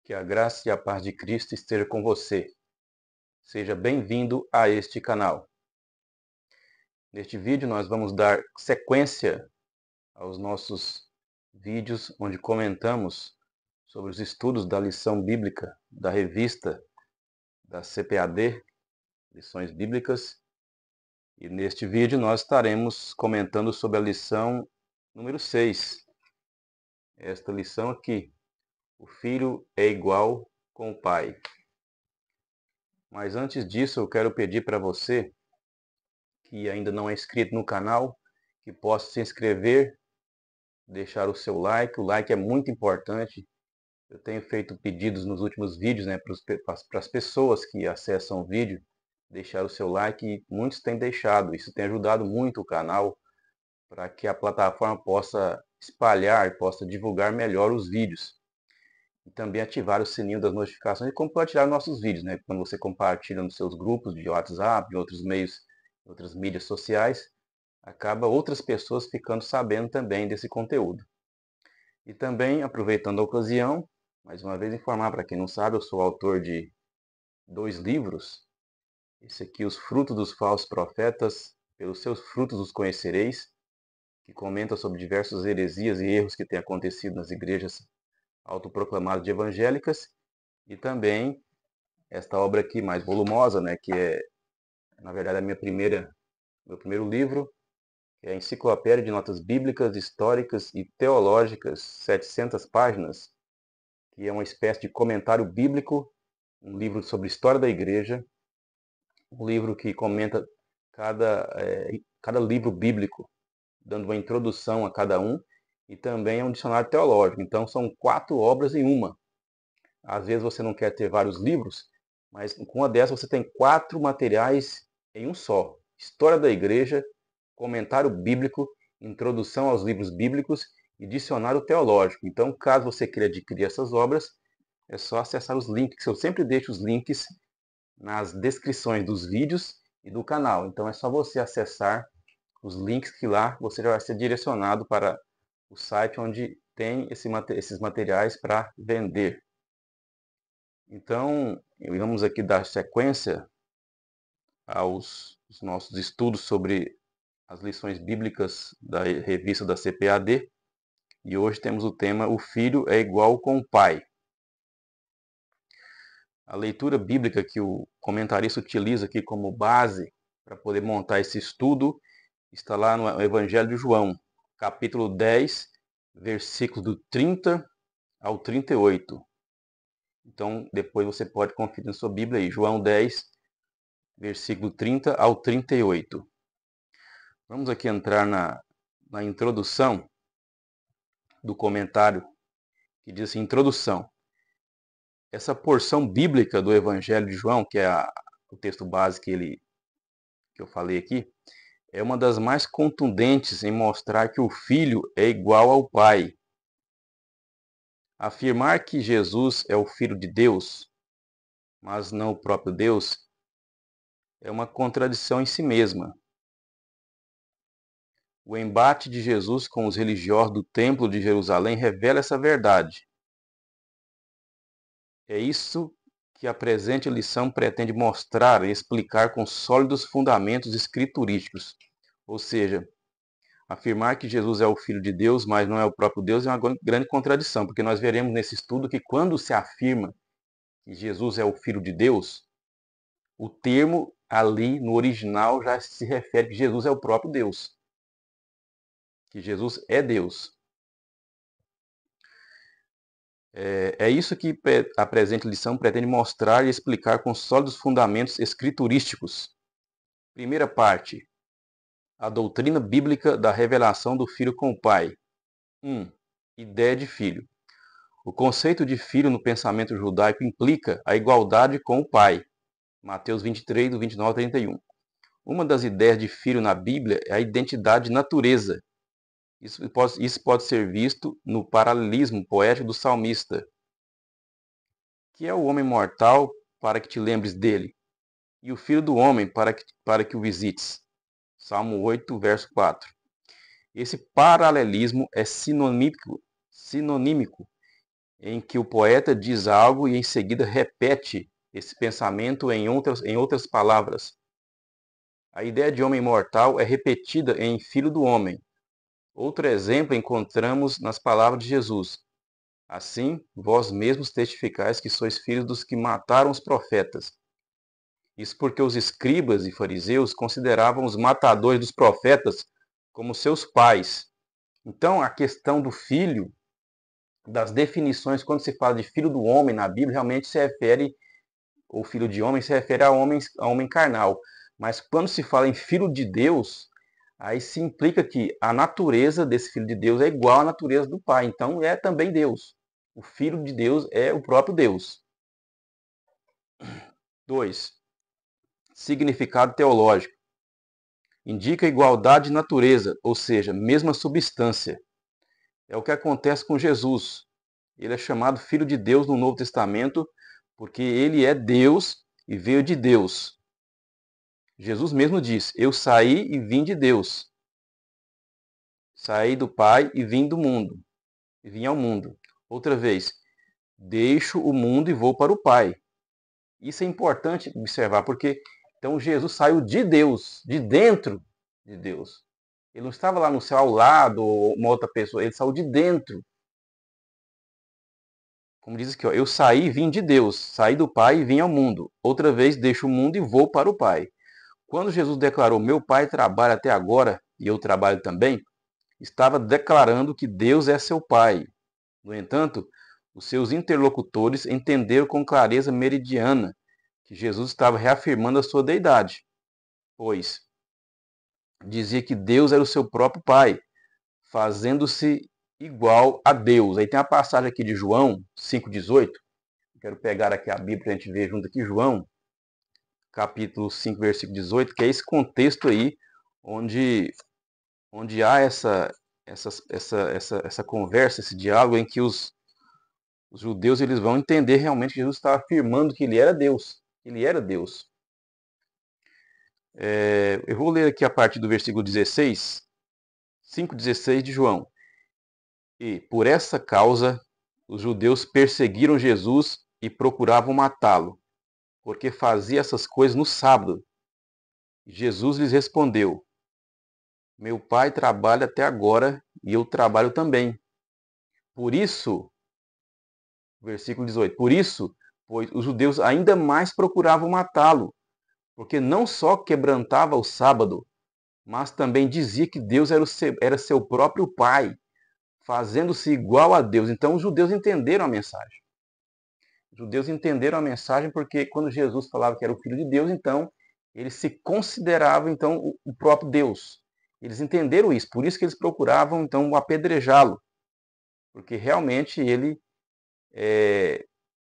Que a graça e a paz de Cristo esteja com você. Seja bem-vindo a este canal. Neste vídeo nós vamos dar sequência aos nossos vídeos onde comentamos sobre os estudos da lição bíblica da revista da CPAD, Lições Bíblicas. E neste vídeo nós estaremos comentando sobre a lição número 6. Esta lição aqui, o filho é igual com o pai. Mas antes disso eu quero pedir para você que ainda não é inscrito no canal, que possa se inscrever, deixar o seu like. O like é muito importante. Eu tenho feito pedidos nos últimos vídeos, para as pessoas que acessam o vídeo, deixar o seu like, e muitos têm deixado. Isso tem ajudado muito o canal para que a plataforma possa espalhar, possa divulgar melhor os vídeos. E também ativar o sininho das notificações e compartilhar nossos vídeos, Quando você compartilha nos seus grupos de WhatsApp, em outros meios, em outras mídias sociais, acaba outras pessoas ficando sabendo também desse conteúdo. E também, aproveitando a ocasião, mais uma vez informar para quem não sabe, eu sou autor de 2 livros. Esse aqui, Os Frutos dos Falsos Profetas, pelos seus frutos os conhecereis, que comenta sobre diversas heresias e erros que têm acontecido nas igrejas autoproclamadas de evangélicas. E também esta obra aqui mais volumosa, que é, na verdade, meu primeiro livro, que é a Enciclopédia de Notas Bíblicas, Históricas e Teológicas, 700 páginas, que é uma espécie de comentário bíblico, um livro sobre história da igreja, um livro que comenta cada livro bíblico, dando uma introdução a cada um, e também é um dicionário teológico. Então são 4 obras em uma. Às vezes você não quer ter vários livros, mas com uma dessas você tem 4 materiais em um só. História da igreja, comentário bíblico, introdução aos livros bíblicos e dicionário teológico. Então, caso você queira adquirir essas obras, é só acessar os links. Eu sempre deixo os links nas descrições dos vídeos e do canal. Então é só você acessar os links que lá você já vai ser direcionado para o site onde tem esses materiais para vender. Então, vamos aqui dar sequência aos nossos estudos sobre as lições bíblicas da revista da CPAD. E hoje temos o tema O Filho é igual com o Pai. A leitura bíblica que o comentarista utiliza aqui como base para poder montar esse estudo está lá no Evangelho de João, capítulo 10, versículos do 30 ao 38. Então, depois você pode conferir na sua Bíblia aí, João 10, versículo 30 ao 38. Vamos aqui entrar na introdução do comentário, que diz assim, introdução. Essa porção bíblica do Evangelho de João, que é o texto base que eu falei aqui, é uma das mais contundentes em mostrar que o Filho é igual ao Pai. Afirmar que Jesus é o Filho de Deus, mas não o próprio Deus, é uma contradição em si mesma. O embate de Jesus com os religiosos do Templo de Jerusalém revela essa verdade. É isso que a presente lição pretende mostrar e explicar com sólidos fundamentos escriturísticos. Ou seja, afirmar que Jesus é o Filho de Deus, mas não é o próprio Deus, é uma grande contradição, porque nós veremos nesse estudo que quando se afirma que Jesus é o Filho de Deus, o termo ali no original já se refere que Jesus é o próprio Deus, que Jesus é Deus. É isso que a presente lição pretende mostrar e explicar com sólidos fundamentos escriturísticos. Primeira parte, a doutrina bíblica da revelação do Filho com o Pai. 1. Ideia de filho. O conceito de filho no pensamento judaico implica a igualdade com o Pai. Mateus 23, do 29 ao 31. Uma das ideias de filho na Bíblia é a identidade de natureza. Isso pode ser visto no paralelismo poético do salmista. Que é o homem mortal para que te lembres dele, e o filho do homem para que o visites. Salmo 8, verso 4. Esse paralelismo é sinonímico em que o poeta diz algo e em seguida repete esse pensamento em outras palavras. A ideia de homem mortal é repetida em Filho do Homem. Outro exemplo encontramos nas palavras de Jesus. Assim, vós mesmos testificais que sois filhos dos que mataram os profetas. Isso porque os escribas e fariseus consideravam os matadores dos profetas como seus pais. Então, a questão do filho, das definições, quando se fala de filho do homem na Bíblia, realmente se refere, ou filho de homem, se refere a homem carnal. Mas quando se fala em filho de Deus, aí se implica que a natureza desse filho de Deus é igual à natureza do pai. Então, é também Deus. O filho de Deus é o próprio Deus. 2. Significado teológico. Indica igualdade de natureza, ou seja, mesma substância. É o que acontece com Jesus. Ele é chamado Filho de Deus no Novo Testamento porque ele é Deus e veio de Deus. Jesus mesmo diz, eu saí e vim de Deus. Saí do Pai e vim do mundo. E vim ao mundo. Outra vez, deixo o mundo e vou para o Pai. Isso é importante observar, porque então Jesus saiu de Deus, de dentro de Deus. Ele não estava lá no céu ao lado, ou uma outra pessoa, ele saiu de dentro. Como diz aqui, ó, eu saí e vim de Deus, saí do Pai e vim ao mundo. Outra vez deixo o mundo e vou para o Pai. Quando Jesus declarou, meu Pai trabalha até agora e eu trabalho também, estava declarando que Deus é seu Pai. No entanto, os seus interlocutores entenderam com clareza meridiana que Jesus estava reafirmando a sua deidade, pois dizia que Deus era o seu próprio Pai, fazendo-se igual a Deus. Aí tem a passagem aqui de João 5,18. Quero pegar aqui a Bíblia para a gente ver junto aqui, João, capítulo 5, versículo 18, que é esse contexto aí, onde há essa conversa, esse diálogo em que os judeus eles vão entender realmente que Jesus está afirmando que ele era Deus. Ele era Deus. Eu vou ler aqui a partir do versículo 16, 5,16 de João. E, por essa causa, os judeus perseguiram Jesus e procuravam matá-lo, porque fazia essas coisas no sábado. Jesus lhes respondeu, meu Pai trabalha até agora e eu trabalho também. Por isso, versículo 18, por isso, pois os judeus ainda mais procuravam matá-lo, porque não só quebrantava o sábado, mas também dizia que Deus era seu próprio Pai, fazendo-se igual a Deus. Então os judeus entenderam a mensagem. Os judeus entenderam a mensagem porque quando Jesus falava que era o Filho de Deus, então eles se consideravam então o próprio Deus. Eles entenderam isso, por isso que eles procuravam então apedrejá-lo, porque realmente ele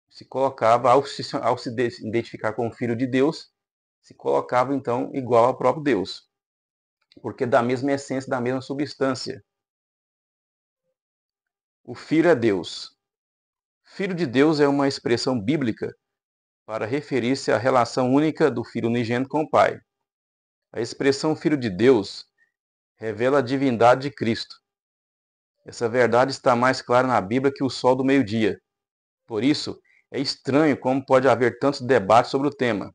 se colocava, ao se identificar como Filho de Deus, se colocava então igual ao próprio Deus, porque da mesma essência, da mesma substância. O Filho é Deus. Filho de Deus é uma expressão bíblica para referir-se à relação única do Filho unigênito com o Pai. A expressão Filho de Deus revela a divindade de Cristo. Essa verdade está mais clara na Bíblia que o sol do meio-dia. Por isso, é estranho como pode haver tantos debates sobre o tema.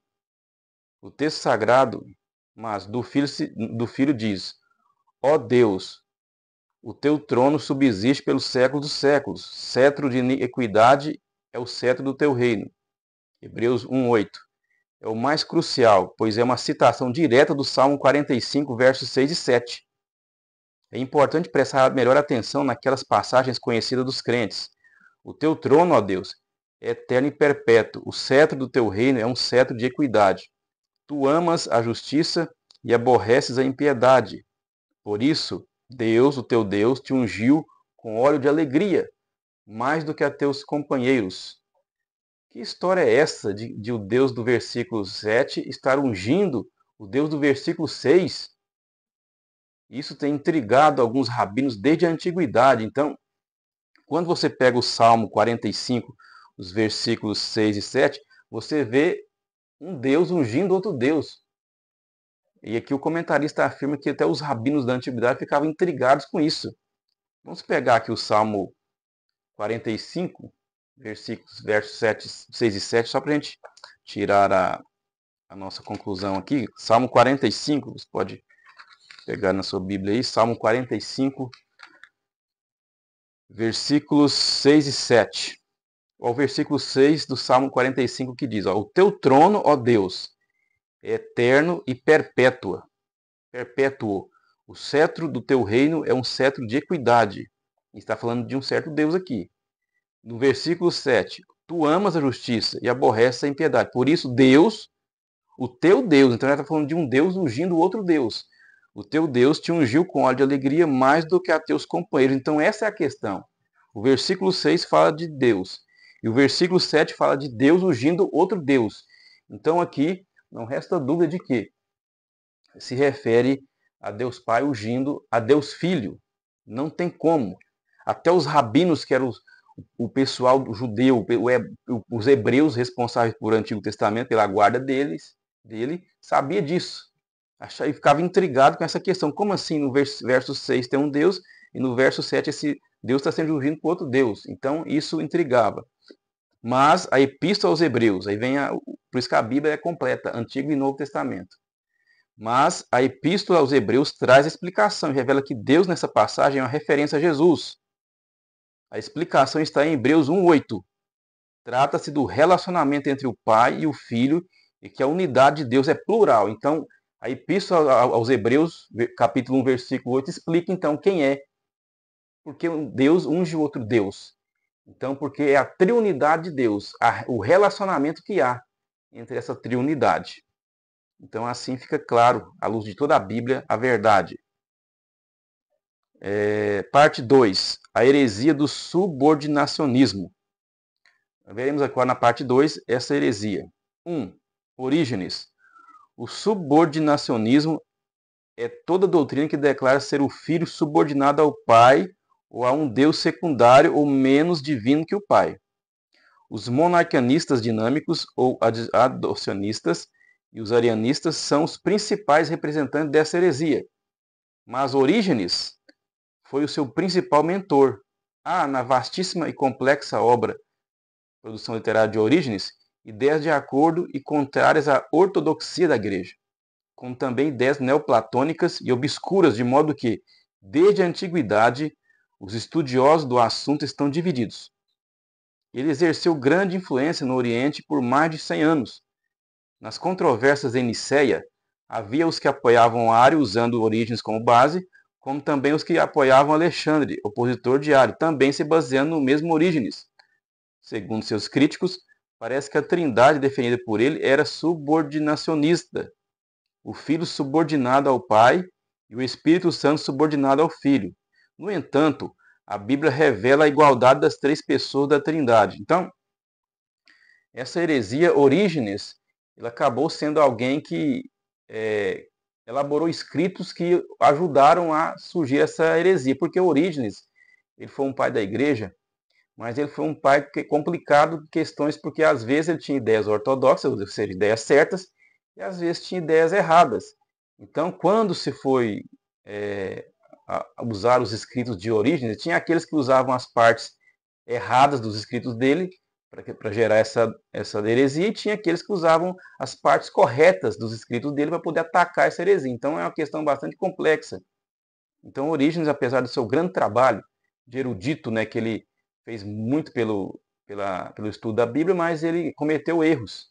O texto sagrado, mas do Filho diz, ó Deus, o teu trono subsiste pelos séculos dos séculos, cetro de equidade é o cetro do teu reino. Hebreus 1,8. É o mais crucial, pois é uma citação direta do Salmo 45, versos 6 e 7. É importante prestar melhor atenção naquelas passagens conhecidas dos crentes. O teu trono, ó Deus, é eterno e perpétuo. O cetro do teu reino é um cetro de equidade. Tu amas a justiça e aborreces a impiedade. Por isso, Deus, o teu Deus, te ungiu com óleo de alegria, mais do que a teus companheiros. Que história é essa de o Deus do versículo 7 estar ungindo o Deus do versículo 6? Isso tem intrigado alguns rabinos desde a antiguidade. Então, quando você pega o Salmo 45, os versículos 6 e 7, você vê um Deus ungindo outro Deus. E aqui o comentarista afirma que até os rabinos da antiguidade ficavam intrigados com isso. Vamos pegar aqui o Salmo 45, versos 6 e 7, só para a gente tirar a nossa conclusão aqui. Salmo 45, você pode pegar na sua Bíblia aí, Salmo 45, versículos 6 e 7. O versículo 6 do Salmo 45 que diz, o teu trono, ó Deus, é eterno e perpétuo. O cetro do teu reino é um cetro de equidade. Está falando de um certo Deus aqui. No versículo 7, tu amas a justiça e aborreces a impiedade. Por isso, Deus, o teu Deus, então ele está falando de um Deus ungindo outro Deus. O teu Deus te ungiu com óleo de alegria mais do que a teus companheiros. Então essa é a questão. O versículo 6 fala de Deus. E o versículo 7 fala de Deus ungindo outro Deus. Então aqui não resta dúvida de que se refere a Deus Pai ungindo a Deus Filho. Não tem como. Até os rabinos, que eram o pessoal judeu, os hebreus responsáveis por Antigo Testamento, pela guarda dele, sabia disso. E ficava intrigado com essa questão. Como assim no verso 6 tem um Deus e no verso 7 esse Deus está sendo ungido por outro Deus? Então isso intrigava. Mas a Epístola aos Hebreus, aí vem por isso que a Bíblia é completa, Antigo e Novo Testamento. Mas a Epístola aos Hebreus traz a explicação e revela que Deus nessa passagem é uma referência a Jesus. A explicação está em Hebreus 1:8. Trata-se do relacionamento entre o Pai e o Filho e que a unidade de Deus é plural. Então, a Epístola aos Hebreus, capítulo 1, versículo 8, explica então quem é. Porque Deus unge outro Deus. Então, porque é a triunidade de Deus, o relacionamento que há entre essa triunidade. Então, assim fica claro, à luz de toda a Bíblia, a verdade. Parte 2. A heresia do subordinacionismo. Veremos agora na parte 2 essa heresia. 1. Orígenes. O subordinacionismo é toda doutrina que declara ser o filho subordinado ao pai ou a um Deus secundário ou menos divino que o pai. Os monarquianistas dinâmicos ou adocionistas e os arianistas são os principais representantes dessa heresia. Mas Orígenes foi o seu principal mentor. Na vastíssima e complexa obra, produção literária de Orígenes, ideias de acordo e contrárias à ortodoxia da igreja, como também ideias neoplatônicas e obscuras, de modo que, desde a antiguidade, os estudiosos do assunto estão divididos. Ele exerceu grande influência no Oriente por mais de 100 anos. Nas controvérsias em Nicéia, havia os que apoiavam Ario, usando Orígenes como base, como também os que apoiavam Alexandre, opositor de Ario, também se baseando no mesmo Orígenes. Segundo seus críticos, parece que a trindade definida por ele era subordinacionista. O Filho subordinado ao Pai e o Espírito Santo subordinado ao Filho. No entanto, a Bíblia revela a igualdade das três pessoas da Trindade. Então, essa heresia Orígenes, ele acabou sendo alguém que elaborou escritos que ajudaram a surgir essa heresia, porque Orígenes, ele foi um pai da igreja, mas ele foi um pai complicado de questões, porque às vezes ele tinha ideias ortodoxas, ou seja, ideias certas, e às vezes tinha ideias erradas. Então, quando se foi usar os escritos de Orígenes, tinha aqueles que usavam as partes erradas dos escritos dele para gerar essa heresia, e tinha aqueles que usavam as partes corretas dos escritos dele para poder atacar essa heresia. Então é uma questão bastante complexa. Então Orígenes, apesar do seu grande trabalho de erudito, que ele fez muito pelo estudo da Bíblia, mas ele cometeu erros.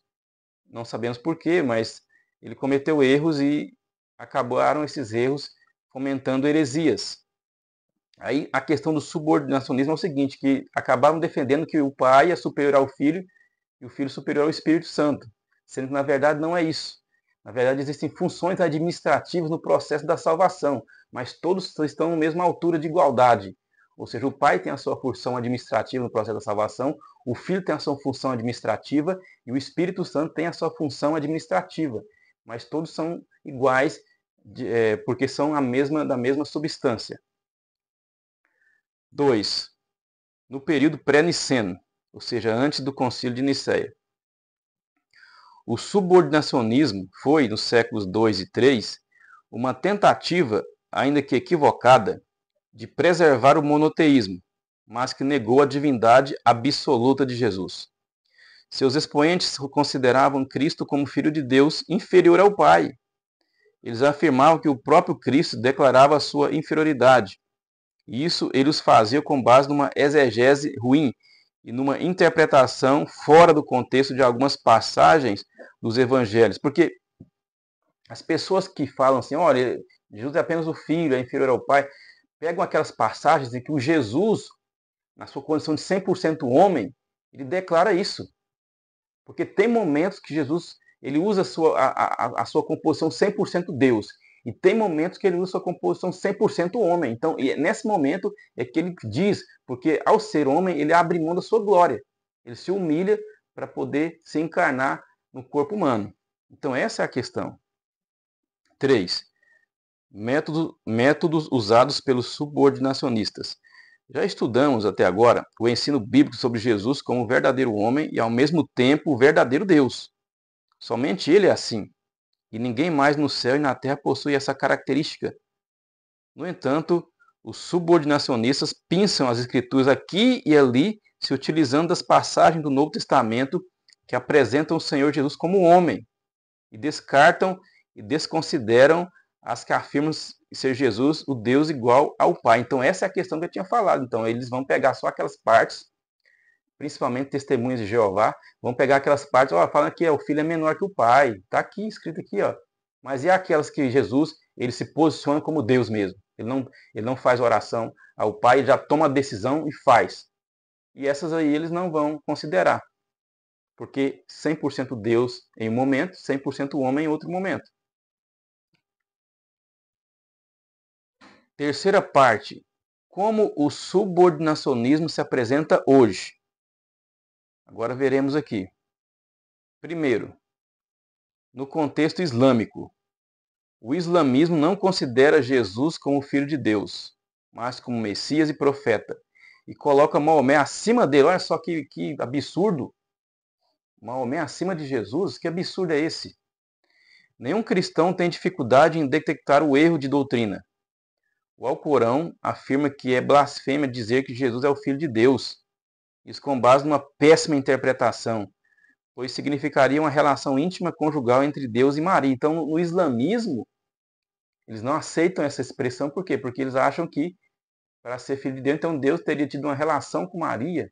Não sabemos porquê, mas ele cometeu erros e acabaram esses erros fomentando heresias. Aí a questão do subordinacionismo é o seguinte, que acabavam defendendo que o Pai é superior ao Filho e o Filho superior ao Espírito Santo, sendo que na verdade não é isso. Na verdade existem funções administrativas no processo da salvação, mas todos estão na mesma altura de igualdade. Ou seja, o Pai tem a sua função administrativa no processo da salvação, o Filho tem a sua função administrativa e o Espírito Santo tem a sua função administrativa. Mas todos são iguais porque são da mesma substância. 2. No período pré-niceno, ou seja, antes do Concílio de Nicéia. O subordinacionismo foi, nos séculos 2 e 3, uma tentativa, ainda que equivocada, de preservar o monoteísmo, mas que negou a divindade absoluta de Jesus. Seus expoentes consideravam Cristo como Filho de Deus inferior ao Pai. Eles afirmavam que o próprio Cristo declarava a sua inferioridade. E isso eles faziam com base numa exegese ruim e numa interpretação fora do contexto de algumas passagens dos evangelhos. Porque as pessoas que falam assim, olha, Jesus é apenas o Filho, é inferior ao Pai, pegam aquelas passagens em que o Jesus, na sua condição de 100% homem, ele declara isso. Porque tem momentos que Jesus ele usa a sua composição 100% Deus. E tem momentos que ele usa a sua composição 100% homem. Então, nesse momento é que ele diz, porque ao ser homem, ele abre mão da sua glória. Ele se humilha para poder se encarnar no corpo humano. Então, essa é a questão. 3. Métodos usados pelos subordinacionistas. Já estudamos até agora o ensino bíblico sobre Jesus como o verdadeiro homem e, ao mesmo tempo, o verdadeiro Deus. Somente ele é assim, e ninguém mais no céu e na terra possui essa característica. No entanto, os subordinacionistas pinçam as escrituras aqui e ali, se utilizando das passagens do Novo Testamento que apresentam o Senhor Jesus como homem, e descartam e desconsideram as que afirmam ser Jesus o Deus igual ao Pai. Então essa é a questão que eu tinha falado. Então eles vão pegar só aquelas partes, principalmente testemunhas de Jeová, vão pegar aquelas partes, falando que o filho é menor que o pai. Está aqui, escrito aqui, ó. Mas e aquelas que Jesus, ele se posiciona como Deus mesmo? Ele não faz oração ao pai, ele já toma a decisão e faz. E essas aí eles não vão considerar. Porque 100% Deus em um momento, 100% homem em outro momento. Terceira parte. Como o subordinacionismo se apresenta hoje? Agora veremos aqui. Primeiro, no contexto islâmico. O islamismo não considera Jesus como filho de Deus, mas como Messias e profeta. E coloca Maomé acima dele. Olha só que absurdo. Maomé acima de Jesus? Que absurdo é esse? Nenhum cristão tem dificuldade em detectar o erro de doutrina. O Alcorão afirma que é blasfêmia dizer que Jesus é o Filho de Deus. Isso com base numa péssima interpretação, pois significaria uma relação íntima conjugal entre Deus e Maria. Então, no islamismo, eles não aceitam essa expressão. Por quê? Porque eles acham que, para ser filho de Deus, então Deus teria tido uma relação com Maria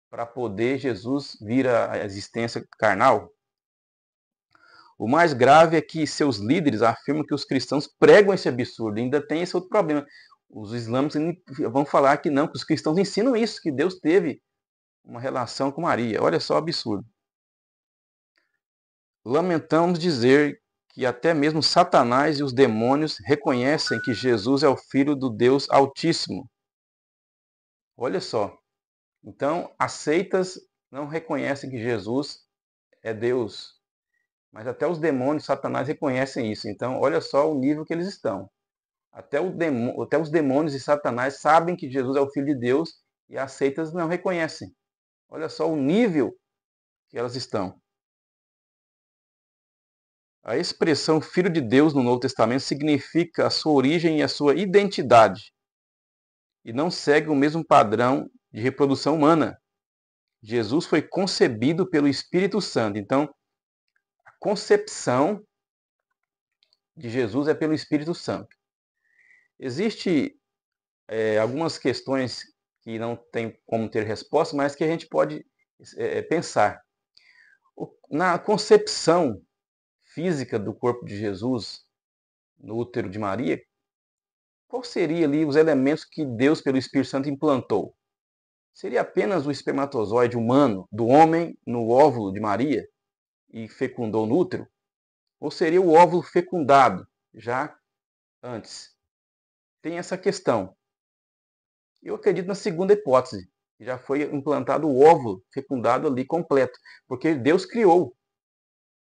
para poder Jesus vir à existência carnal. O mais grave é que seus líderes afirmam que os cristãos pregam esse absurdo. E ainda tem esse outro problema. Os islâmicos vão falar que não, que os cristãos ensinam isso, que Deus teve uma relação com Maria. Olha só o absurdo. Lamentamos dizer que até mesmo Satanás e os demônios reconhecem que Jesus é o Filho do Deus Altíssimo. Olha só. Então, as seitas não reconhecem que Jesus é Deus. Mas até os demônios, Satanás, reconhecem isso. Então, olha só o nível que eles estão. Até os demônios e Satanás sabem que Jesus é o Filho de Deus e as seitas não reconhecem. Olha só o nível que elas estão. A expressão Filho de Deus no Novo Testamento significa a sua origem e a sua identidade. E não segue o mesmo padrão de reprodução humana. Jesus foi concebido pelo Espírito Santo. Então, a concepção de Jesus é pelo Espírito Santo. Existem algumas questões que não tem como ter resposta, mas que a gente pode pensar. Na concepção física do corpo de Jesus, no útero de Maria, qual seria ali os elementos que Deus, pelo Espírito Santo, implantou? Seria apenas o espermatozoide humano do homem no óvulo de Maria e fecundou no útero? Ou seria o óvulo fecundado já antes? Tem essa questão. Eu acredito na segunda hipótese, que já foi implantado o óvulo fecundado ali completo, porque Deus criou.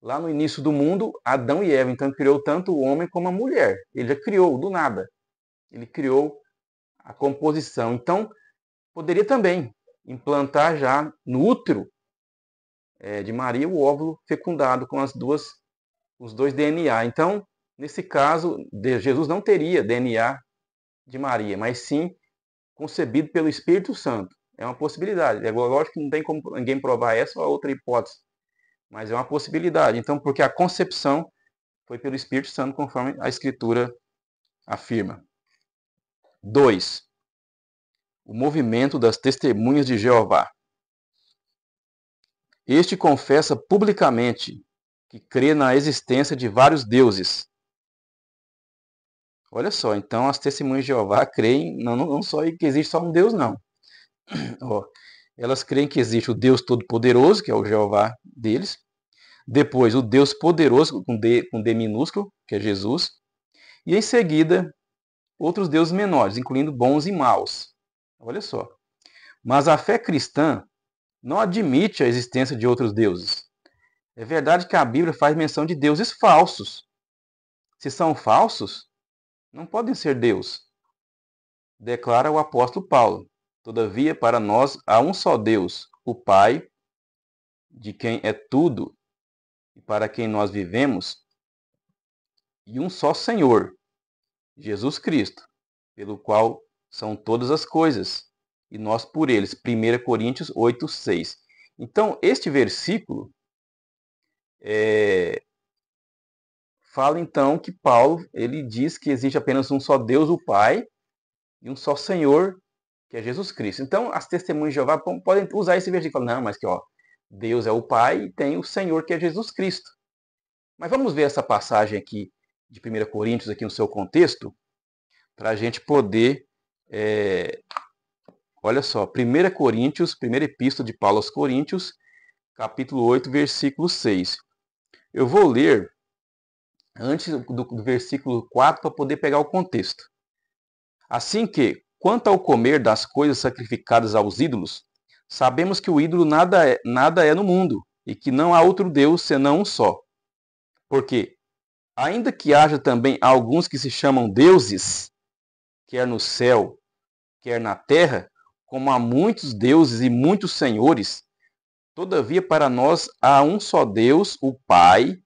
Lá no início do mundo, Adão e Eva, então criou tanto o homem como a mulher. Ele já criou do nada. Ele criou a composição. Então, poderia também implantar já no útero de Maria o óvulo fecundado com os dois DNA. Então, nesse caso, Jesus não teria DNA de Maria, mas sim concebido pelo Espírito Santo. É uma possibilidade. É lógico que não tem como ninguém provar essa ou outra hipótese, mas é uma possibilidade. Então, porque a concepção foi pelo Espírito Santo, conforme a Escritura afirma. 2. O movimento das testemunhas de Jeová. Este confessa publicamente que crê na existência de vários deuses. Olha só, então as testemunhas de Jeová creem não só que existe só um Deus, não. Ó, elas creem que existe o Deus Todo-Poderoso, que é o Jeová deles. Depois, o Deus Poderoso, com D minúsculo, que é Jesus. E em seguida, outros deuses menores, incluindo bons e maus. Olha só. Mas a fé cristã não admite a existência de outros deuses. É verdade que a Bíblia faz menção de deuses falsos. Se são falsos, não podem ser Deus, declara o apóstolo Paulo. Todavia, para nós há um só Deus, o Pai, de quem é tudo e para quem nós vivemos, e um só Senhor, Jesus Cristo, pelo qual são todas as coisas, e nós por eles. 1 Coríntios 8:6. Então, este versículo fala então que Paulo ele diz que existe apenas um só Deus, o Pai, e um só Senhor, que é Jesus Cristo. Então, as testemunhas de Jeová podem usar esse versículo. Não, mas que Deus é o Pai e tem o Senhor, que é Jesus Cristo. Mas vamos ver essa passagem aqui de 1 Coríntios, aqui no seu contexto, para a gente poder... Olha só, 1 Coríntios, primeira epístola de Paulo aos Coríntios, capítulo 8, versículo 6. Eu vou ler antes do versículo 4 para poder pegar o contexto. Assim que, quanto ao comer das coisas sacrificadas aos ídolos, sabemos que o ídolo nada é no mundo, e que não há outro Deus senão um só. Porque, ainda que haja também alguns que se chamam deuses, quer no céu, quer na terra, como há muitos deuses e muitos senhores, todavia para nós há um só Deus, o Pai,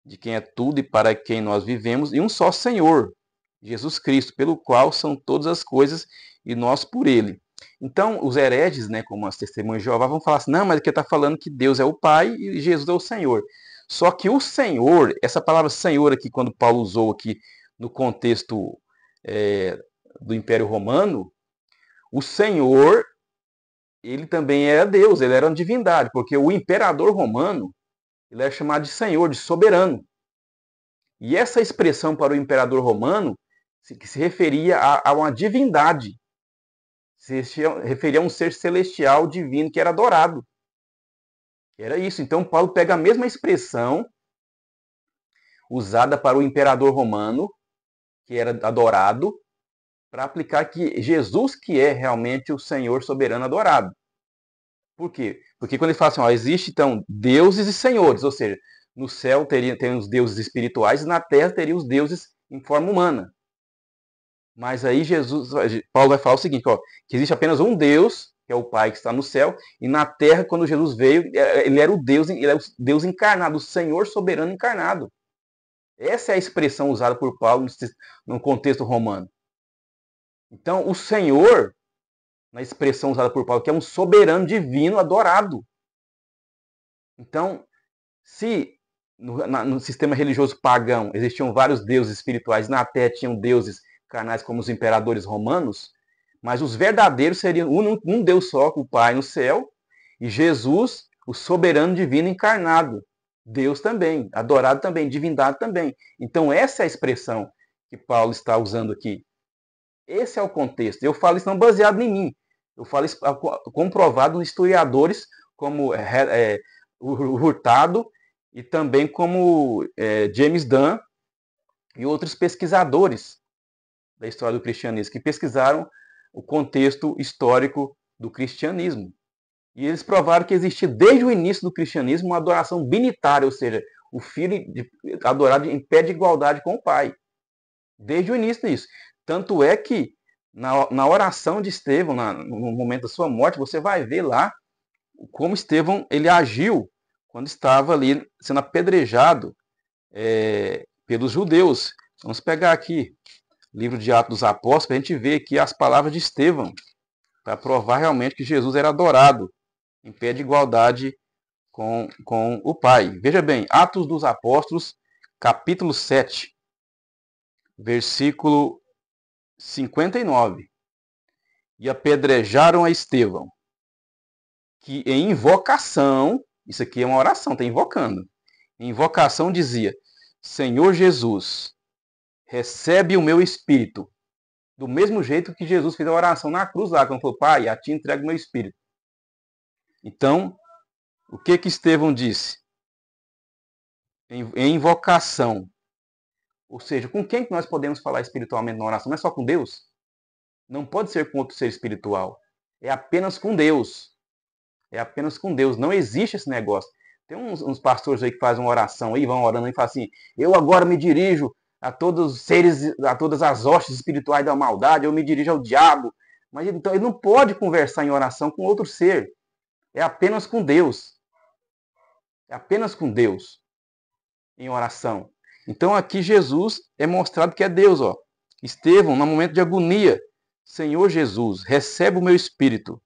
de quem é tudo e para quem nós vivemos, e um só Senhor, Jesus Cristo, pelo qual são todas as coisas e nós por ele. Então, os hereges, como as testemunhas de Jeová, vão falar assim, não, mas aqui está falando que Deus é o Pai e Jesus é o Senhor. Só que o Senhor, essa palavra Senhor aqui, quando Paulo usou aqui no contexto do Império Romano, o Senhor, ele também era Deus, ele era uma divindade, porque o imperador romano, ele era chamado de Senhor, de soberano. E essa expressão para o imperador romano, que se referia a uma divindade, se referia a um ser celestial divino que era adorado. Era isso. Então Paulo pega a mesma expressão usada para o imperador romano, que era adorado, para aplicar que Jesus que é realmente o Senhor soberano adorado. Por quê? Porque quando ele fala assim, existe então deuses e senhores, ou seja, no céu tem os deuses espirituais e na terra teria os deuses em forma humana. Mas aí Paulo vai falar o seguinte, que existe apenas um Deus, que é o Pai que está no céu, e na terra, quando Jesus veio, ele era o Deus encarnado, o Senhor soberano encarnado. Essa é a expressão usada por Paulo no contexto romano. Então, o Senhor, na expressão usada por Paulo, que é um soberano divino adorado. Então, se no sistema religioso pagão existiam vários deuses espirituais, na terra tinham deuses carnais como os imperadores romanos, mas os verdadeiros seriam um Deus só, o Pai no céu, e Jesus, o soberano divino encarnado. Deus também, adorado também, divindade também. Então essa é a expressão que Paulo está usando aqui. Esse é o contexto. Eu falo isso não baseado em mim. Eu falo isso comprovado nos historiadores como Hurtado e também como James Dunn e outros pesquisadores da história do cristianismo, que pesquisaram o contexto histórico do cristianismo. E eles provaram que existia desde o início do cristianismo uma adoração binitária, ou seja, o filho adorado em pé de igualdade com o pai. Desde o início disso. Tanto é que na oração de Estevão, no momento da sua morte, você vai ver lá como Estevão ele agiu quando estava ali sendo apedrejado pelos judeus. Vamos pegar aqui livro de Atos dos Apóstolos, para a gente ver aqui as palavras de Estevão. para provar realmente que Jesus era adorado em pé de igualdade com o Pai. Veja bem, Atos dos Apóstolos, capítulo 7, versículo 59. E apedrejaram a Estevão, que em invocação, isso aqui é uma oração, está invocando. Em invocação dizia: Senhor Jesus, recebe o meu espírito. Do mesmo jeito que Jesus fez a oração na cruz lá, quando falou: Pai, a ti entrego o meu espírito. Então, o que Estevão disse? Em invocação. Ou seja, com quem que nós podemos falar espiritualmente na oração? Não é só com Deus? Não pode ser com outro ser espiritual. É apenas com Deus. É apenas com Deus. Não existe esse negócio. Tem uns pastores aí que fazem uma oração aí, vão orando e falam assim: eu agora me dirijo a todos os seres, a todas as hostes espirituais da maldade, eu me dirijo ao diabo. Mas então ele não pode conversar em oração com outro ser. É apenas com Deus. É apenas com Deus em oração. Então aqui Jesus é mostrado que é Deus, ó. Estevão, no momento de agonia, Senhor Jesus, recebe o meu espírito.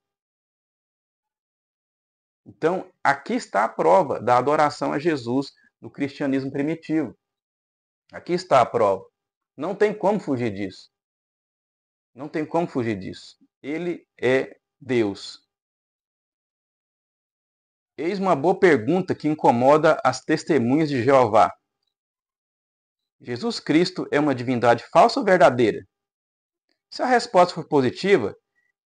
Então, aqui está a prova da adoração a Jesus no cristianismo primitivo. Aqui está a prova. Não tem como fugir disso. Não tem como fugir disso. Ele é Deus. Eis uma boa pergunta que incomoda as testemunhas de Jeová. Jesus Cristo é uma divindade falsa ou verdadeira? Se a resposta for positiva,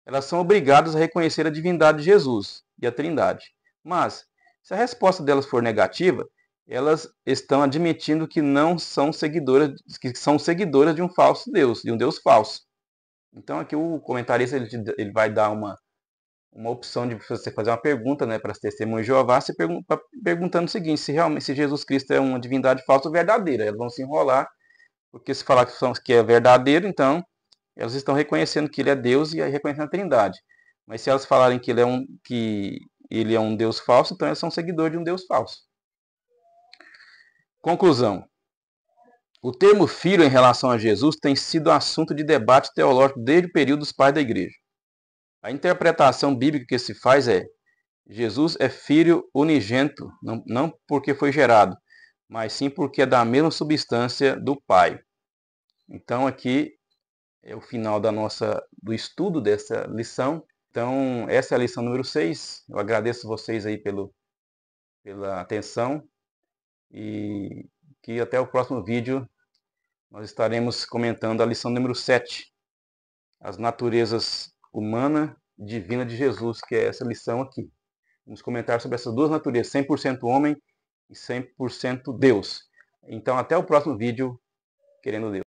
elas são obrigadas a reconhecer a divindade de Jesus e a Trindade. Mas, se a resposta delas for negativa, elas estão admitindo que não são seguidoras, que são seguidoras de um falso Deus, de um Deus falso. Então aqui o comentarista ele vai dar uma opção de você fazer uma pergunta, né, para as testemunhas de Jeová, perguntando o seguinte: se Jesus Cristo é uma divindade falsa ou verdadeira. Elas vão se enrolar, porque se falar que é verdadeiro, então elas estão reconhecendo que ele é Deus e aí reconhecendo a Trindade. Mas se elas falarem que ele é um Deus falso, então elas são seguidores de um Deus falso. Conclusão. O termo filho em relação a Jesus tem sido assunto de debate teológico desde o período dos pais da igreja. A interpretação bíblica que se faz é: Jesus é filho unigênito, não porque foi gerado, mas sim porque é da mesma substância do Pai. Então aqui é o final do estudo dessa lição. Então, essa é a lição número 6. Eu agradeço vocês aí pela atenção e que até o próximo vídeo nós estaremos comentando a lição número 7, as naturezas humana e divina de Jesus, que é essa lição aqui. Vamos comentar sobre essas duas naturezas, 100% homem e 100% Deus. Então, até o próximo vídeo, querendo Deus.